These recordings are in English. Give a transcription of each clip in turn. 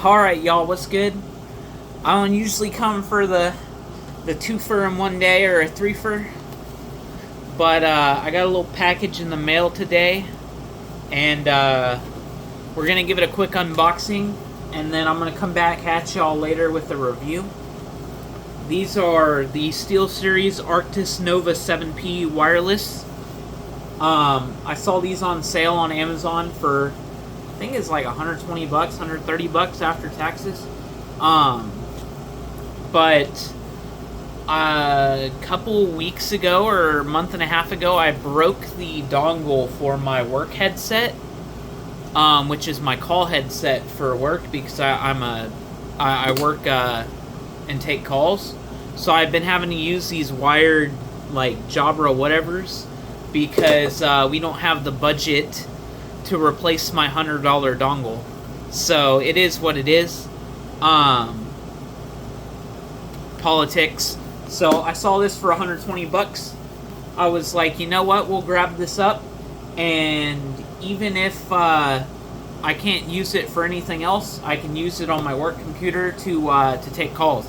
Alright, y'all, what's good? I don't usually come for the twofer in one day or a threefer, but I got a little package in the mail today, and we're gonna give it a quick unboxing, and then I'm gonna come back at y'all later with a review. These are the SteelSeries Arctis Nova 7P wireless. I saw these on sale on Amazon for, I think it's like 120 bucks, 130 bucks after taxes. But a couple weeks ago or a month and a half ago, I broke the dongle for my work headset, which is my call headset for work because I work and take calls. So I've been having to use these wired like Jabra whatevers because we don't have the budget to replace my $100 dongle. So it is what it is. Politics. So I saw this for 120 bucks. I was like, you know what? We'll grab this up, and even if I can't use it for anything else, I can use it on my work computer to take calls.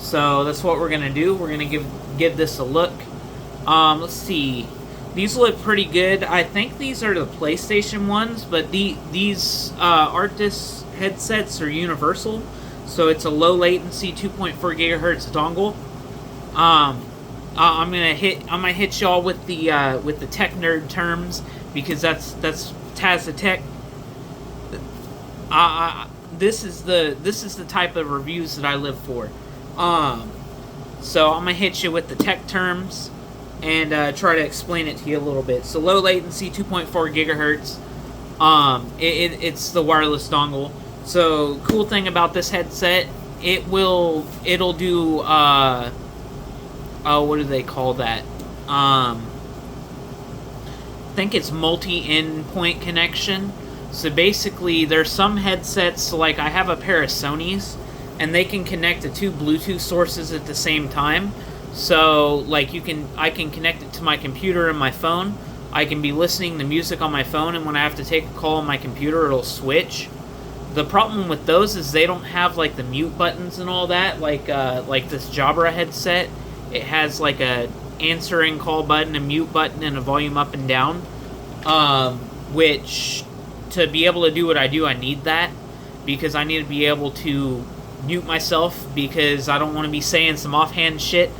So that's what we're gonna do. We're gonna give this a look. Let's see. These look pretty good. I think these are the PlayStation ones, but these Arctis headsets are universal, so it's a low latency 2.4 gigahertz dongle. I'm gonna hit y'all with the tech nerd terms because that's Taz the Tech. This is the type of reviews that I live for. So I'm gonna hit you with the tech terms and try to explain it to you a little bit. So low latency, 2.4 gigahertz. It's the wireless dongle. So cool thing about this headset, it'll do what do they call that? I think it's multi-endpoint connection. So basically, there's some headsets, like I have a pair of Sony's, and they can connect to two Bluetooth sources at the same time. So, like, I can connect it to my computer and my phone. I can be listening to music on my phone, and when I have to take a call on my computer, it'll switch. The problem with those is they don't have, like, the mute buttons and all that, like this Jabra headset. It has, like, a answering call button, a mute button, and a volume up and down, which, to be able to do what I do, I need that, because I need to be able to mute myself, because I don't want to be saying some offhand shit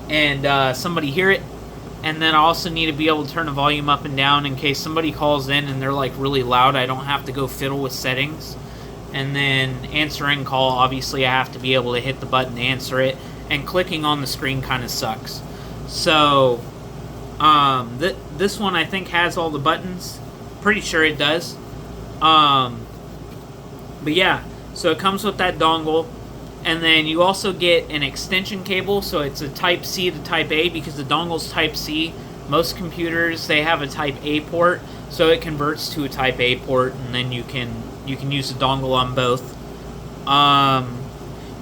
and somebody hear it. And then I also need to be able to turn the volume up and down in case somebody calls in and they're like really loud. I don't have to go fiddle with settings. And then answering call, obviously I have to be able to hit the button to answer it, and clicking on the screen kind of sucks. So this one I think has all the buttons. Pretty sure it does. But yeah, so it comes with that dongle. And then you also get an extension cable, so it's a Type C to Type A, because the dongle's Type C. Most computers, they have a Type A port, so it converts to a Type A port, and then you can use the dongle on both.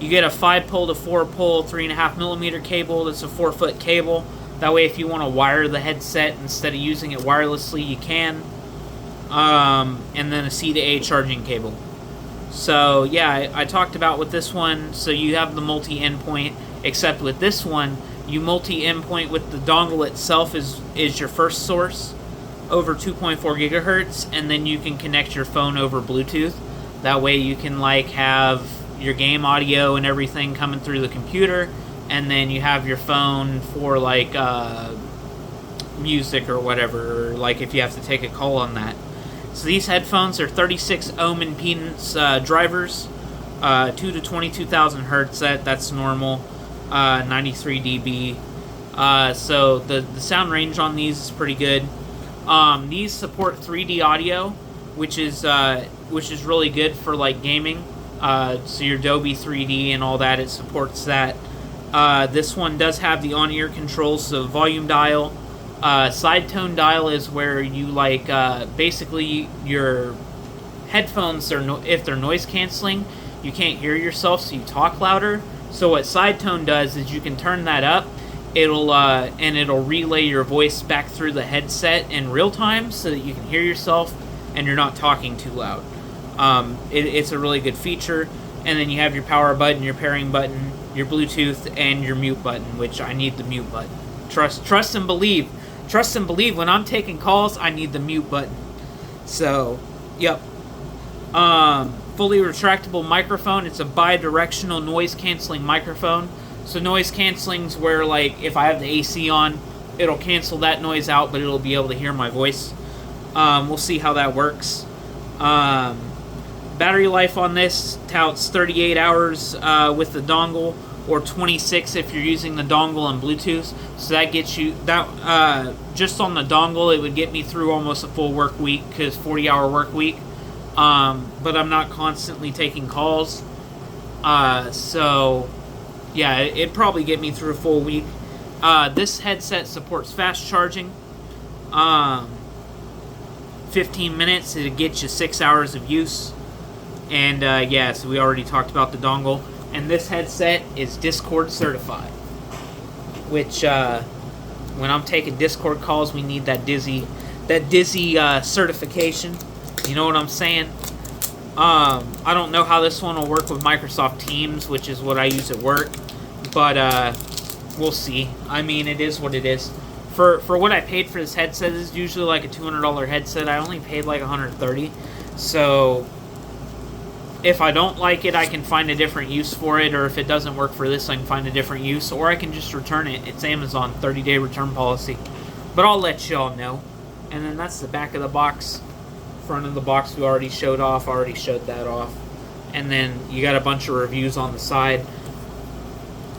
You get a 5-pole to 4-pole 3.5mm cable. That's a 4-foot cable. That way, if you want to wire the headset instead of using it wirelessly, you can. And then a C to A charging cable. So yeah, I talked about with this one, so you have the multi-endpoint, except with this one, you multi-endpoint with the dongle itself is your first source over 2.4 gigahertz, and then you can connect your phone over Bluetooth. That way you can like have your game audio and everything coming through the computer, and then you have your phone for like music or whatever, or like if you have to take a call on that. So these headphones are 36 ohm impedance drivers, 2 to 22,000 hertz. That's normal, 93 dB. So the sound range on these is pretty good. These support 3D audio, which is really good for like gaming. So your Dolby 3D and all that, it supports that. This one does have the on-ear controls, so volume dial. Side tone dial is where you like basically your headphones are if they're noise canceling, you can't hear yourself, so you talk louder. So what side tone does is you can turn that up. It'll relay your voice back through the headset in real time so that you can hear yourself and you're not talking too loud. It's a really good feature. And then you have your power button, your pairing button, your Bluetooth, and your mute button, which I need the mute button. Trust and believe. Trust and believe. When I'm taking calls, I need the mute button. So, yep. Fully retractable microphone. It's a bi-directional noise canceling microphone. So noise canceling's where, like, if I have the AC on, it'll cancel that noise out, but it'll be able to hear my voice. We'll see how that works. Battery life on this touts 38 hours with the dongle, or 26 if you're using the dongle and Bluetooth. So that gets you that just on the dongle, it would get me through almost a full work week, because 40-hour work week. But I'm not constantly taking calls, so yeah, it'd probably get me through a full week. This headset supports fast charging. 15 minutes, it'll get you 6 hours of use. And yeah, so we already talked about the dongle. And this headset is Discord certified, which when I'm taking Discord calls, we need that Dizzy certification. You know what I'm saying? I don't know how this one will work with Microsoft Teams, which is what I use at work, but we'll see. I mean, it is what it is. For what I paid for this headset, this is usually like a $200 headset. I only paid like $130. So if I don't like it, I can find a different use for it, or if it doesn't work for this, I can find a different use, or I can just return it. It's Amazon, 30-day return policy. But I'll let y'all know. And then that's the back of the box. Front of the box we already showed off. Already showed that off. And then you got a bunch of reviews on the side.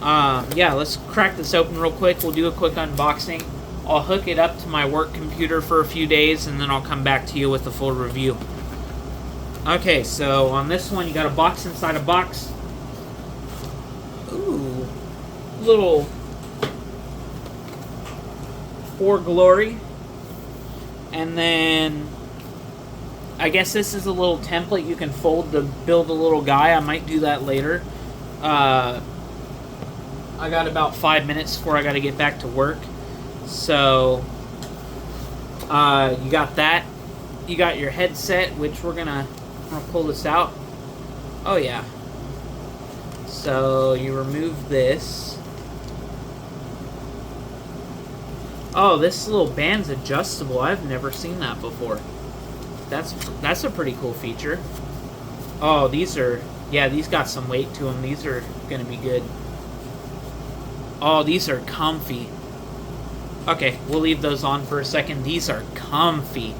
Yeah, let's crack this open real quick. We'll do a quick unboxing. I'll hook it up to my work computer for a few days, and then I'll come back to you with a full review. Okay, so on this one, you got a box inside a box. Ooh, little For Glory. And then I guess this is a little template you can fold to build a little guy. I might do that later. I got about 5 minutes before I got to get back to work. So, you got that. You got your headset, which we're gonna pull this out. Oh, yeah. So, you remove this. Oh, this little band's adjustable. I've never seen that before. That's a pretty cool feature. Oh, these got some weight to them. These are gonna be good. Oh, these are comfy. Okay, we'll leave those on for a second. These are comfy.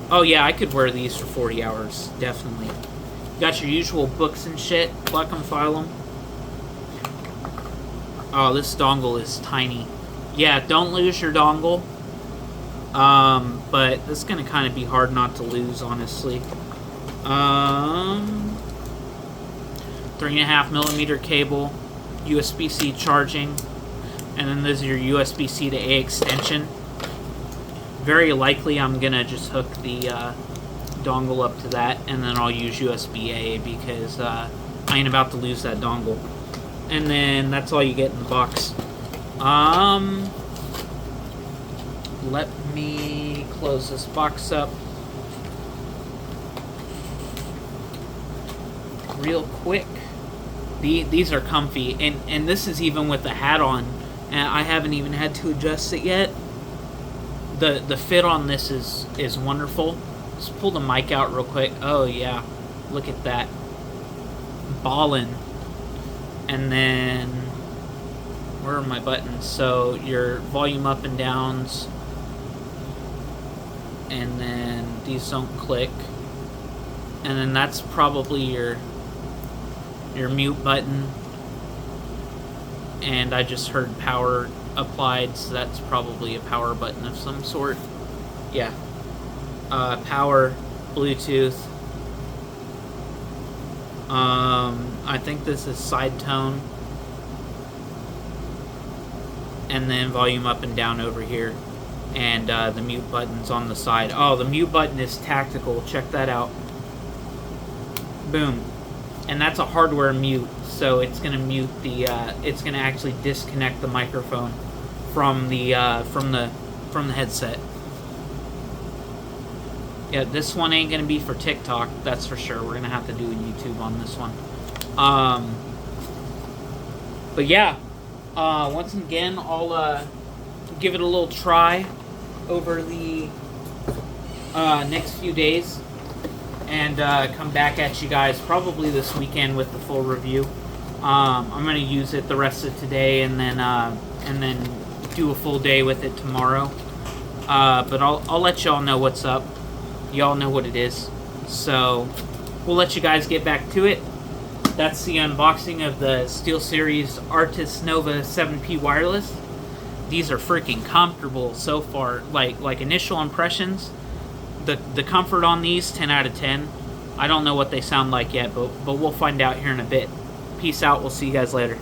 Oh yeah, I could wear these for 40 hours, definitely. Got your usual books and shit. Collect them, file them. Oh, this dongle is tiny. Yeah, don't lose your dongle. But this is gonna kind of be hard not to lose, honestly. 3.5mm cable, USB-C charging, and then this is your USB-C to A extension. Very likely I'm gonna just hook the dongle up to that, and then I'll use USB-A because I ain't about to lose that dongle. And then that's all you get in the box. Let me close this box up real quick. These are comfy, and this is even with the hat on, and I haven't even had to adjust it yet. The fit on this is wonderful. Let's pull the mic out real quick. Oh yeah, look at that, ballin'. And then where are my buttons? So your volume up and downs, and then these don't click, and then that's probably your mute button, and I just heard power applied, so that's probably a power button of some sort. Yeah. Power, Bluetooth. I think this is side tone, and then volume up and down over here, and the mute button's on the side. Oh, the mute button is tactical. Check that out. Boom. And that's a hardware mute, so it's gonna mute the. It's gonna actually disconnect the microphone from the headset. Yeah, this one ain't gonna be for TikTok, that's for sure. We're gonna have to do a YouTube on this one. But yeah, once again, I'll give it a little try over the next few days, and come back at you guys probably this weekend with the full review. I'm gonna use it the rest of today, and then do a full day with it tomorrow. But I'll let y'all know what's up. Y'all know what it is. So we'll let you guys get back to it. That's the unboxing of the SteelSeries Arctis Nova 7P wireless. These are freaking comfortable so far. Like initial impressions, the comfort on these, 10 out of 10. I don't know what they sound like yet, but we'll find out here in a bit. Peace out. We'll see you guys later.